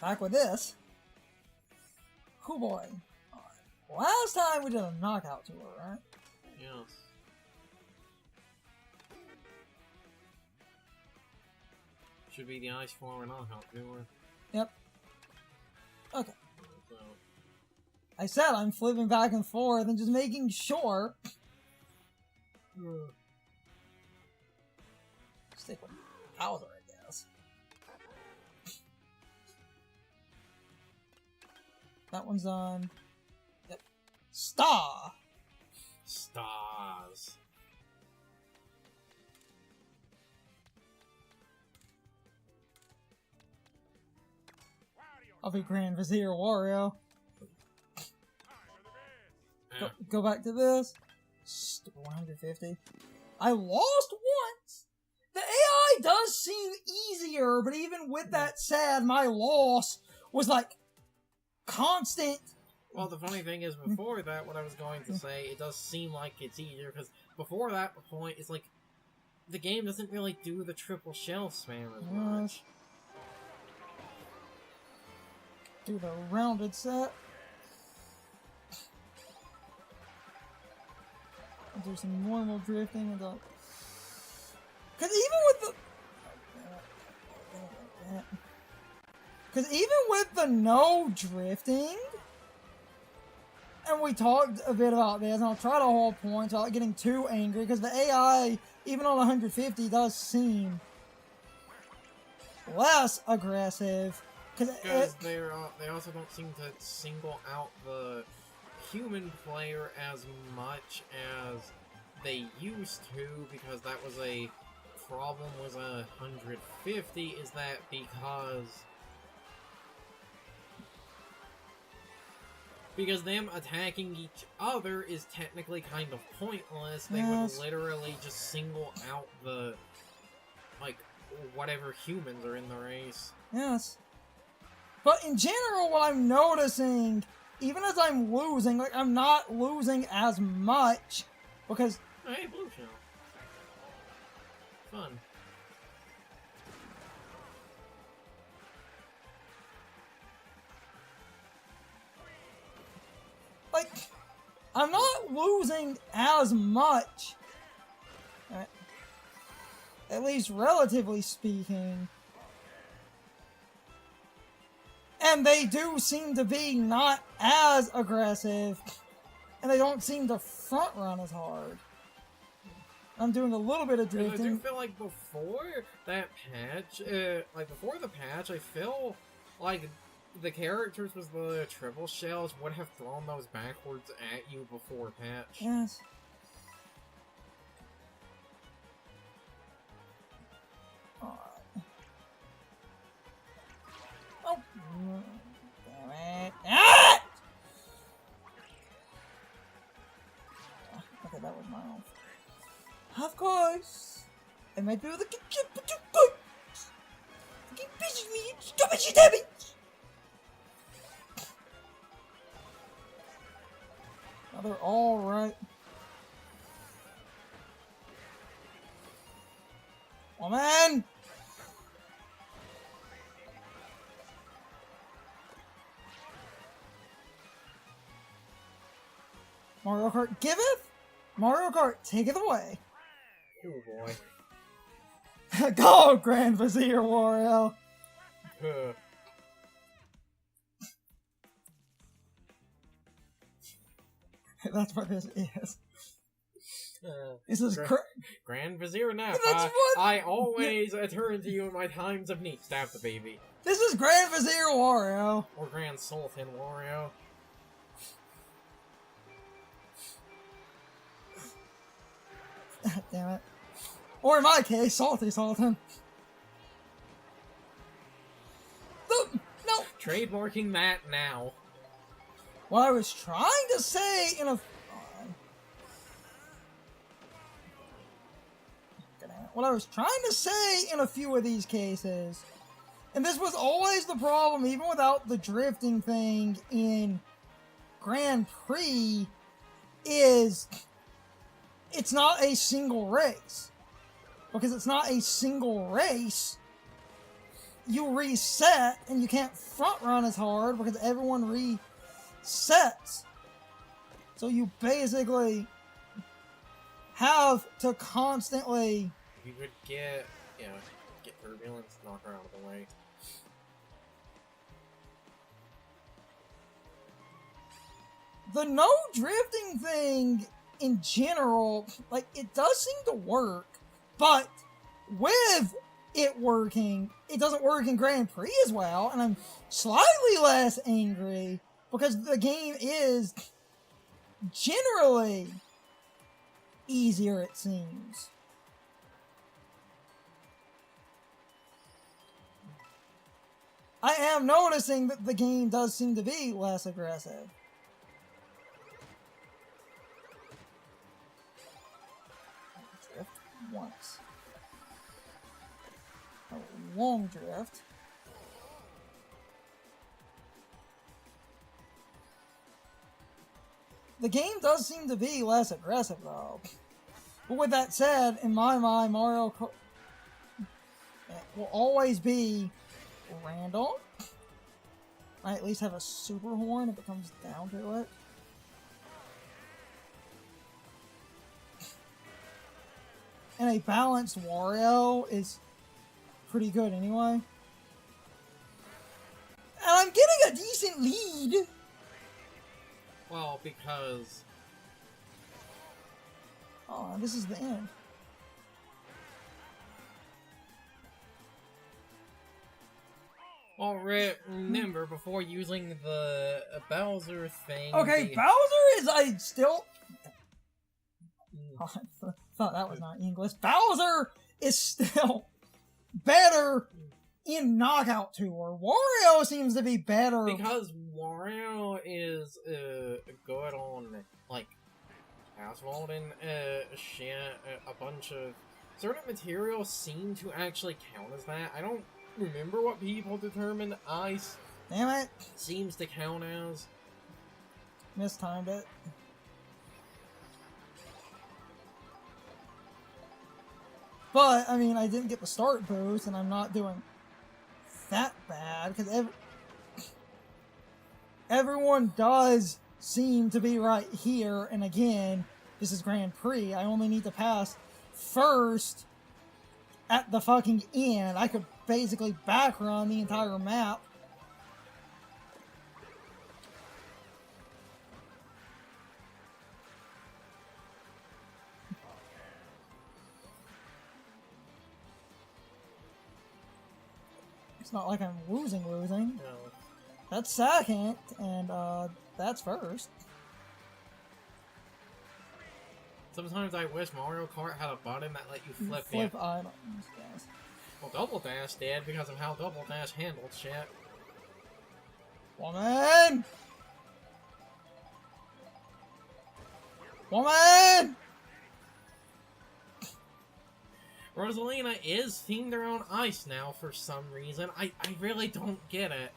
Back with this. Cool boy. Last time we did a knockout tour, right? Yes. Should be the ice form knockout tour. Yep. Okay. So, I said I'm flipping back and forth and just making sure. Stick with Bowser, I guess. That one's on. Yep. Star! stars. I'll be Grand Vizier Wario. Go back to this. Stupid 150. I lost once! The AI does seem easier, but even with that said, my loss was like constant. Well, the funny thing is, before that, what I was going to say, it does seem like it's easier, because before that point, it's like, the game doesn't really do the triple shell spam as much. Do the rounded set. Do some normal drifting and go. Because even with the. Because even with the no drifting. And we talked a bit about this, and I'll try to hold points without getting too angry, because the AI, even on 150, does seem less aggressive. Because they also don't seem to single out the human player as much as they used to, because that was a problem with 150, is that because them attacking each other is technically kind of pointless. They would literally just single out the, like, whatever humans are in the race. Yes. But in general, what I'm noticing, even as I'm losing, like, I'm not losing as much, because... Hey, blue shell. Fun. Like, I'm not losing as much. Right. At least relatively speaking. And they do seem to be not as aggressive. And they don't seem to front run as hard. I'm doing a little bit of drifting. I do feel like before that patch, before the patch, I feel like the characters with the triple shells would have thrown those backwards at you before patch. Yes. Oh. Damn it. Ah! Okay, that was my own. Of course. I might be able to get but you good. Keep bitching me. Stupid shit, damn it. Now they're all right. Oh man! Mario Kart giveth, Mario Kart taketh away. Oh boy. Go, Grand Vizier Wario! That's what this is. This is Grand Vizier now. That's what I always turn to you in my times of need. Stab the baby. This is Grand Vizier Wario. Or Grand Sultan Wario. Damn it. Or in my case, Salty Sultan. No! Trademarking that now. What I was trying to say in a... What I was trying to say in a few of these cases, and this was always the problem, even without the drifting thing in Grand Prix, is it's not a single race. Because it's not a single race, you reset and you can't front run as hard because everyone resets. So you basically have to constantly... You would get, get turbulence, knock her out of the way. The no drifting thing in general, like, it does seem to work, but with it working, it doesn't work in Grand Prix as well, and I'm slightly less angry because the game is generally easier, it seems. I am noticing that the game does seem to be less aggressive. Drift once. A long drift. The game does seem to be less aggressive, though. But with that said, in my mind, Mario Kart will always be random. I at least have a super horn if it comes down to it. And a balanced Wario is pretty good anyway. And I'm getting a decent lead. Well, because... Oh, this is the end. Well, remember, before using the Bowser thing... Okay, Bowser is Oh, I thought that was not English. Bowser is still better in Knockout Tour. Wario seems to be better. Because Wario is good on, like, asphalt and shit. A bunch of certain materials seem to actually count as that. I don't remember what people determined ice Damn it. seems to count as. Mistimed it. But, I mean, I didn't get the start boost, and I'm not doing that bad, because everyone does seem to be right here, and again, this is Grand Prix. I only need to pass first at the fucking end. I could basically back run the entire map. It's not like I'm losing. No. That's second, and that's first. Sometimes I wish Mario Kart had a button that let you flip items, yes. Well, Double Dash did because of how Double Dash handled shit. Woman! Woman! Rosalina is themed around ice now for some reason. I really don't get it.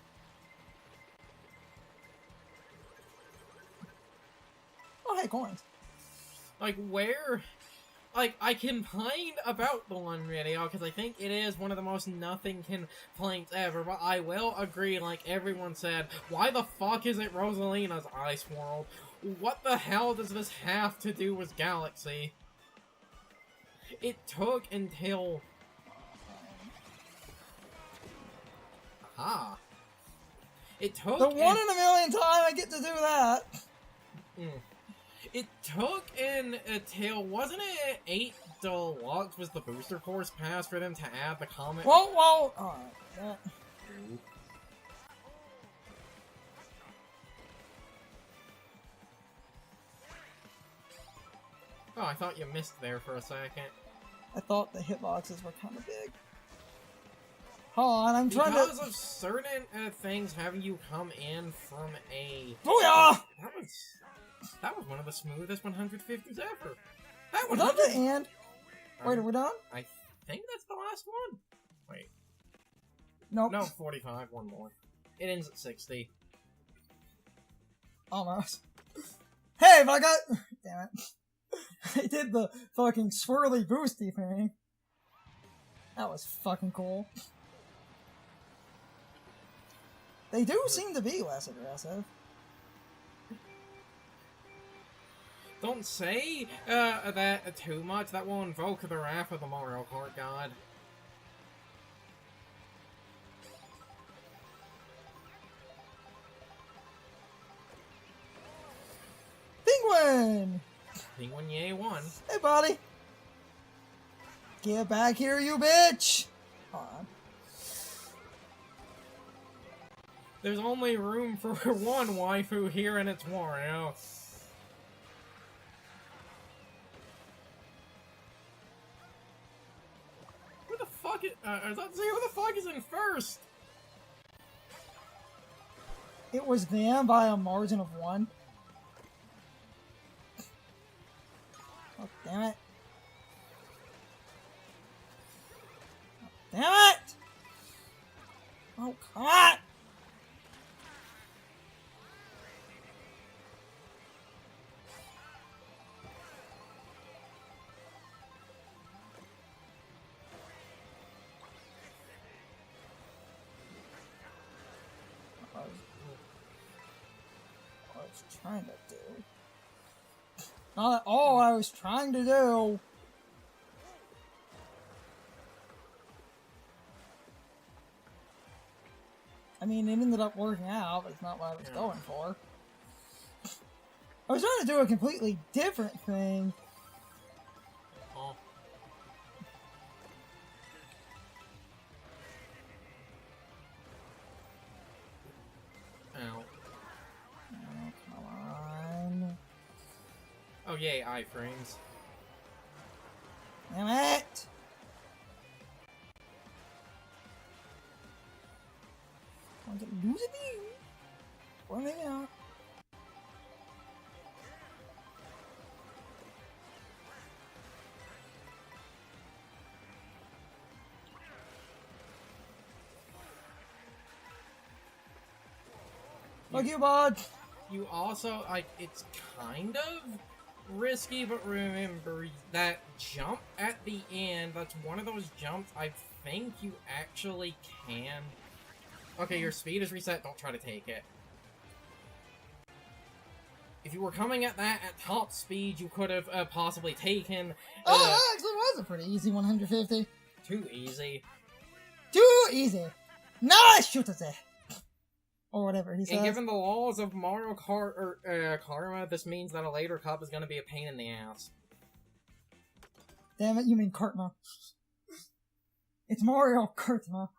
Oh, hey, coins. Like, where... Like, I complained about the one video, because I think it is one of the most nothing complaints ever, but I will agree, like everyone said, why the fuck is it Rosalina's Ice World? What the hell does this have to do with Galaxy? It took until... Aha. It took... The one in a million time I get to do that. It took until, wasn't it 8 Deluxe was the booster course pass for them to add the comment? Well, alright. Oh, I thought you missed there for a second. I thought the hitboxes were kind of big. Hold on, I'm trying to... Because of certain things having you come in from a... Booyah! That was one of the smoothest 150s ever. Was that the end? Wait, are we done? I think that's the last one. Wait. Nope. No, 45, one more. It ends at 60. Almost. Hey, but I got... Damn it. I did the fucking swirly boosty thing. That was fucking cool. They do seem to be less aggressive. Don't say that too much. That will invoke the wrath of the Mario Kart god. Penguin! Penguin Yay won. Hey, buddy. Get back here, you bitch! Hold on. There's only room for one waifu here, and it's Wario. Who the fuck is... I was about to say, who the fuck is in first? It was them by a margin of 1. Oh, damn it. Oh, damn it! Oh, come on! What I was trying to do. Not all I was trying to do. I mean, it ended up working out, but it's not what I was going for. I was trying to do a completely different thing. Oh. Ow. Oh, come on. Oh yay, iframes. Damn it! I'm gonna lose a beam. Or maybe not. Fuck you, bud! You also, like, it's kind of risky, but remember that jump at the end, that's one of those jumps I think you actually can. Okay, your speed is reset, don't try to take it. If you were coming at that at top speed, you could have possibly taken... Oh, that actually was a pretty easy 150. Too easy. Too easy! Nice shoot at it! Or whatever he says. And given the laws of Mario Kart or Karma, this means that a later cup is going to be a pain in the ass. Damn it, you mean Kartma. It's Mario Kartma.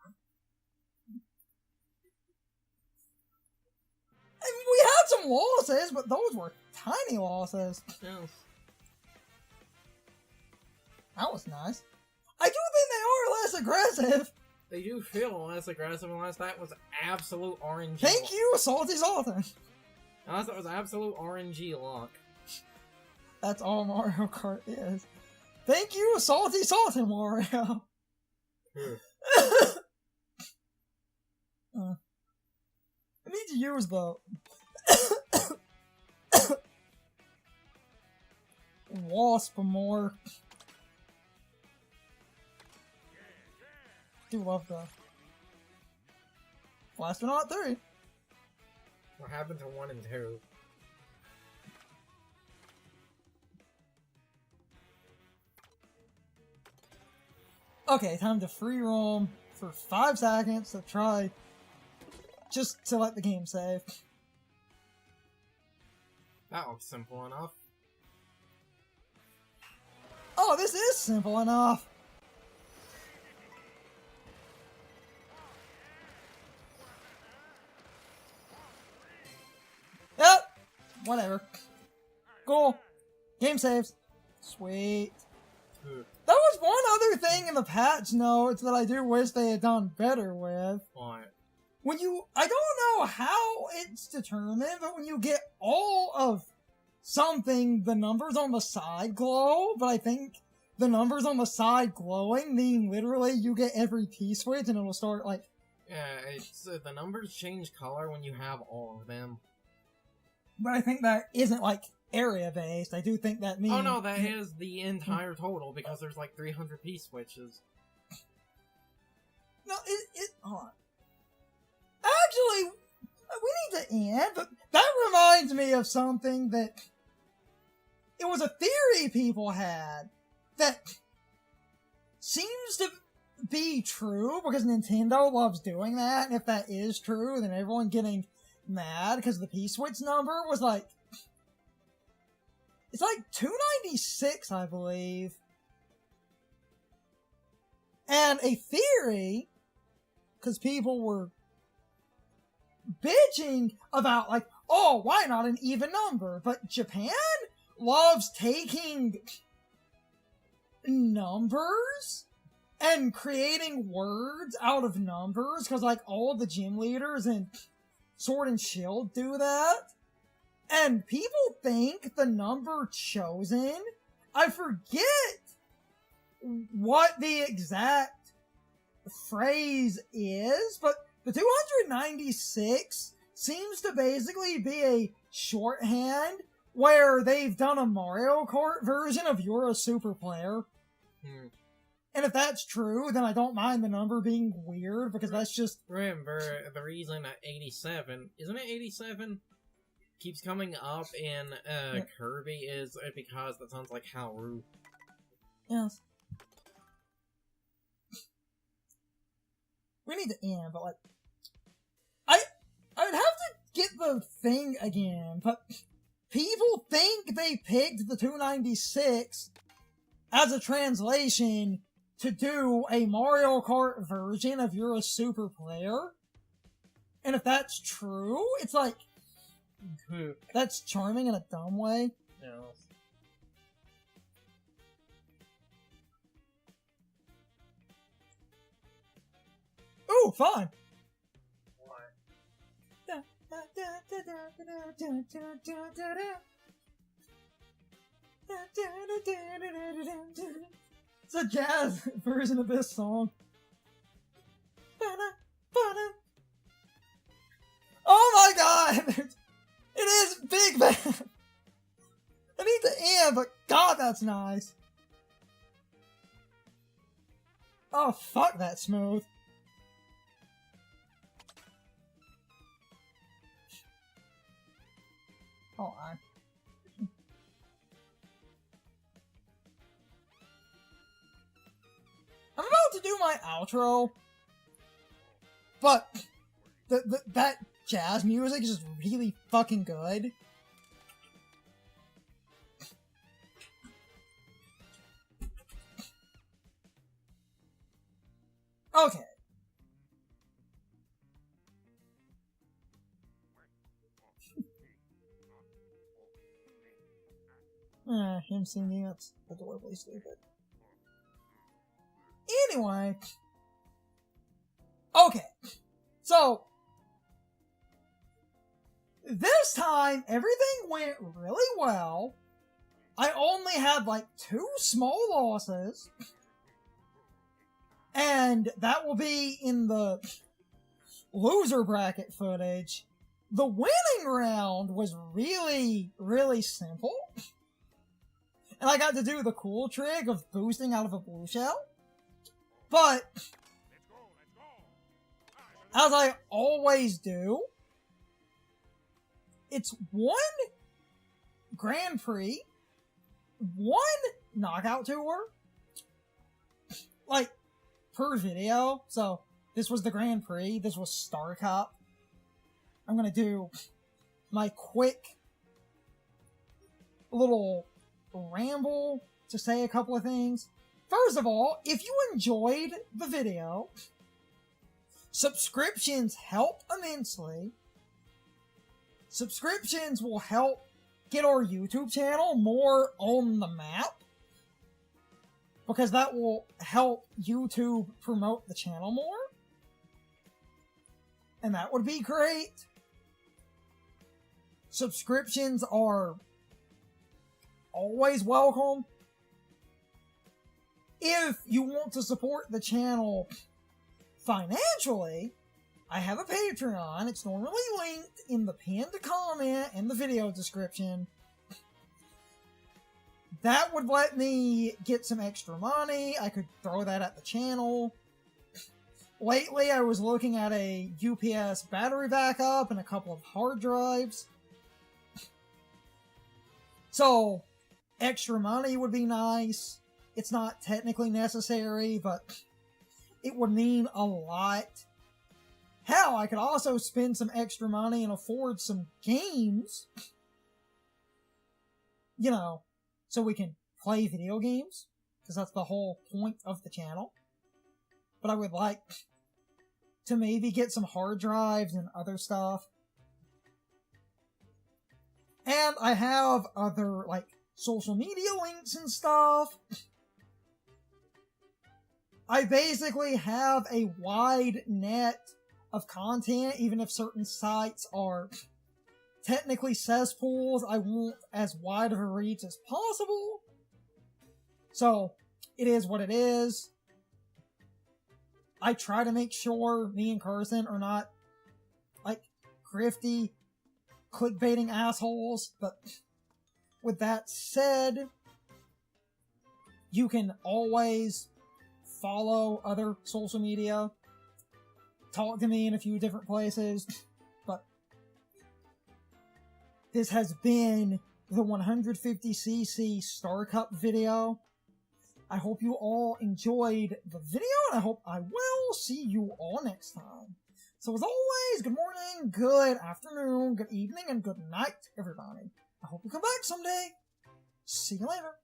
I mean, we had some losses, but those were tiny losses. Yeah. That was nice. I do think they are less aggressive. They do feel less aggressive unless that was absolute RNG. Thank you, Salty Sultan. Unless that was absolute RNG luck. That's all Mario Kart is. Thank you, Salty Sultan, Mario. I need to use the Wasp more. I do love the Blastonaut 3. What happened to 1 and 2? Okay, time to free roam for 5 seconds to try just to let the game save. That looks simple enough. Oh, this is simple enough. Yep. Whatever. Cool. Game saves. Sweet. That was one other thing in the patch notes that I do wish they had done better with. What? When you, I don't know how it's determined, but when you get all of something, the numbers on the side glow, but I think the numbers on the side glowing mean literally you get every P-switch and it'll start like... Yeah, it's, the numbers change color when you have all of them. But I think that isn't like area-based. I do think that means... Oh no, that is the entire total because there's like 300 P-switches. No, hold on. Actually, end, but that reminds me of something that it was a theory people had that seems to be true because Nintendo loves doing that. And if that is true, then everyone getting mad because the P-Switch number was like, it's like 296, I believe. And a theory, because people were bitching about like, oh, why not an even number? But Japan loves taking numbers and creating words out of numbers, because like all the gym leaders in Sword and Shield do that. And people think the number chosen, I forget what the exact phrase is, but the 296 seems to basically be a shorthand where they've done a Mario Kart version of You're a Super Player. And if that's true, then I don't mind the number being weird, because that's just... Remember, the reason that 87, isn't it 87? Keeps coming up in Kirby is because that sounds like Haru. Yes. We need to end, but like... I would have to get the thing again, but people think they picked the 296 as a translation to do a Mario Kart version of You're a Super Player. And if that's true, it's like, that's charming in a dumb way. No. Ooh, fun! It's a jazz version of this song. Oh my god! It is Big Bang! I need the end, but god, that's nice. Oh, fuck that smooth. Hold on. I'm about to do my outro, but that jazz music is just really fucking good. Okay. Him singing, that's adorably stupid. Anyway. Okay. So, this time, everything went really well. I only had like 2 small losses. And that will be in the loser bracket footage. The winning round was really, really simple. And I got to do the cool trick of boosting out of a blue shell. But, as I always do, it's 1 Grand Prix, 1 Knockout Tour, like, per video. So, this was the Grand Prix, this was Star Cup. I'm gonna do my quick little ramble to say a couple of things. First of all, if you enjoyed the video, subscriptions help immensely. Subscriptions will help get our YouTube channel more on the map, because that will help YouTube promote the channel more. And that would be great. Subscriptions are always welcome. If you want to support the channel financially, I have a Patreon. It's normally linked in the pinned comment and the video description. That would let me get some extra money. I could throw that at the channel. lately I was looking at a UPS battery backup and a couple of hard drives. So, extra money would be nice. It's not technically necessary, but it would mean a lot. Hell, I could also spend some extra money and afford some games. You know, so we can play video games, because that's the whole point of the channel. But I would like to maybe get some hard drives and other stuff. And I have other, like, social media links and stuff. I basically have a wide net of content, even if certain sites are technically cesspools. I want as wide of a reach as possible. So, it is what it is. I try to make sure me and Carson are not, like, grifty, clickbaiting assholes, but with that said, you can always follow other social media, talk to me in a few different places, but this has been the 150cc Star Cup video. I hope you all enjoyed the video, and I hope I will see you all next time. So as always, good morning, good afternoon, good evening, and good night, everybody. I hope you come back someday. See you later.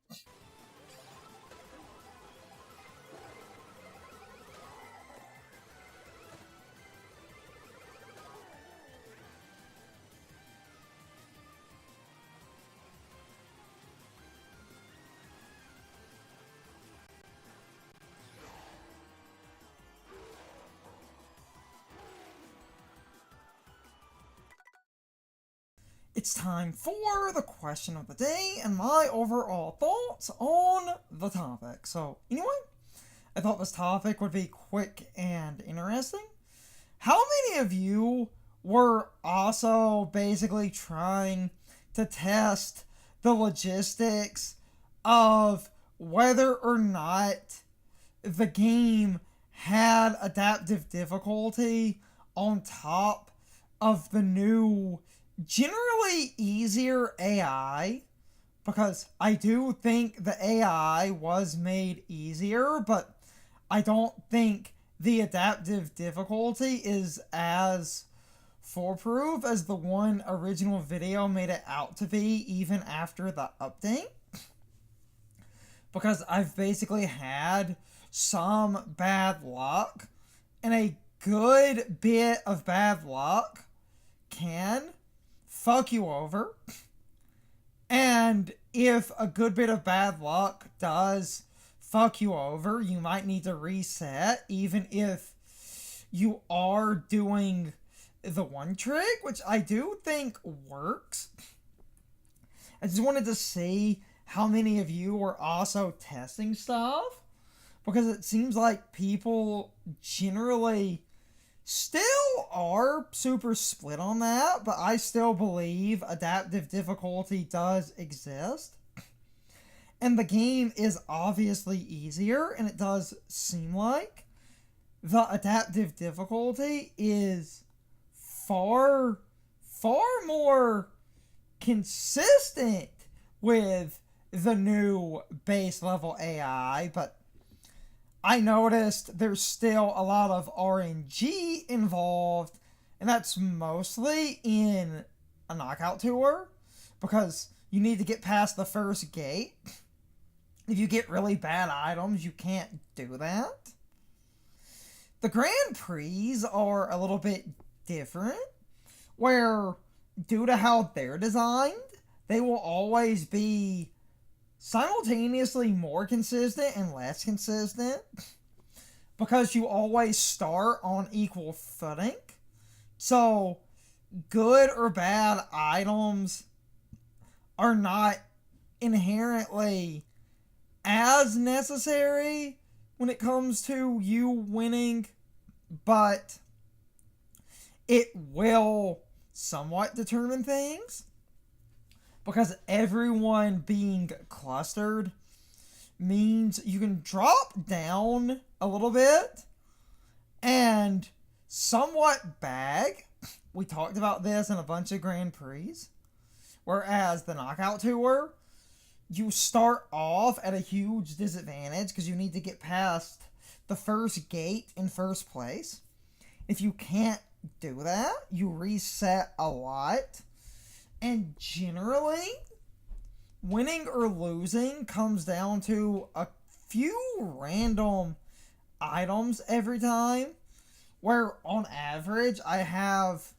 It's time for the question of the day and my overall thoughts on the topic. So, anyway, I thought this topic would be quick and interesting. How many of you were also basically trying to test the logistics of whether or not the game had adaptive difficulty on top of the new generally easier AI? Because I do think the AI was made easier, but I don't think the adaptive difficulty is as foolproof as the one original video made it out to be, even after the update. Because I've basically had some bad luck, and a good bit of bad luck can fuck you over. And if a good bit of bad luck does fuck you over, you might need to reset, even if you are doing the one trick, which I do think works. I just wanted to see how many of you were also testing stuff, because it seems like people generally still are super split on that, but I still believe adaptive difficulty does exist. And the game is obviously easier, and it does seem like the adaptive difficulty is far more consistent with the new base level AI, but I noticed there's still a lot of RNG involved, and that's mostly in a knockout tour, because you need to get past the first gate. If you get really bad items, you can't do that. The Grand Prix are a little bit different, where due to how they're designed, they will always be simultaneously more consistent and less consistent, because you always start on equal footing. So good or bad items are not inherently as necessary when it comes to you winning, but it will somewhat determine things, because everyone being clustered means you can drop down a little bit and somewhat bag. We talked about this in a bunch of Grand Prix. Whereas the Knockout Tour, you start off at a huge disadvantage because you need to get past the first gate in first place. If you can't do that, you reset a lot. And generally, winning or losing comes down to a few random items every time. Where on average, I have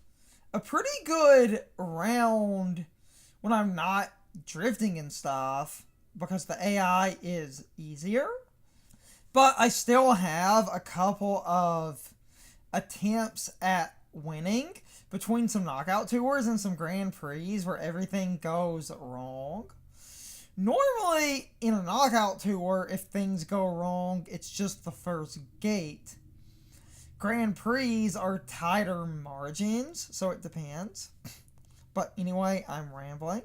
a pretty good round when I'm not drifting and stuff because the AI is easier. But I still have a couple of attempts at winning between some knockout tours and some Grand Prix where everything goes wrong. Normally, in a knockout tour, if things go wrong, it's just the first gate. Grand Prix are tighter margins, so it depends. But anyway, I'm rambling.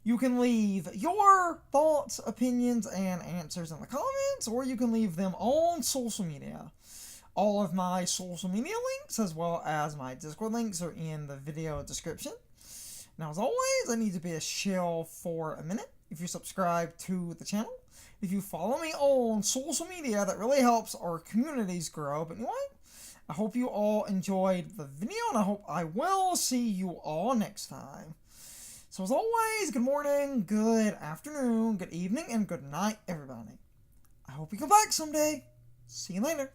You can leave your thoughts, opinions, and answers in the comments, or you can leave them on social media. All of my social media links, as well as my Discord links, are in the video description. Now, as always, I need to be a shill for a minute. If you subscribe to the channel, if you follow me on social media, that really helps our communities grow. But anyway, I hope you all enjoyed the video, and I hope I will see you all next time. So as always, good morning, good afternoon, good evening, and good night, everybody. I hope you come back someday. See you later.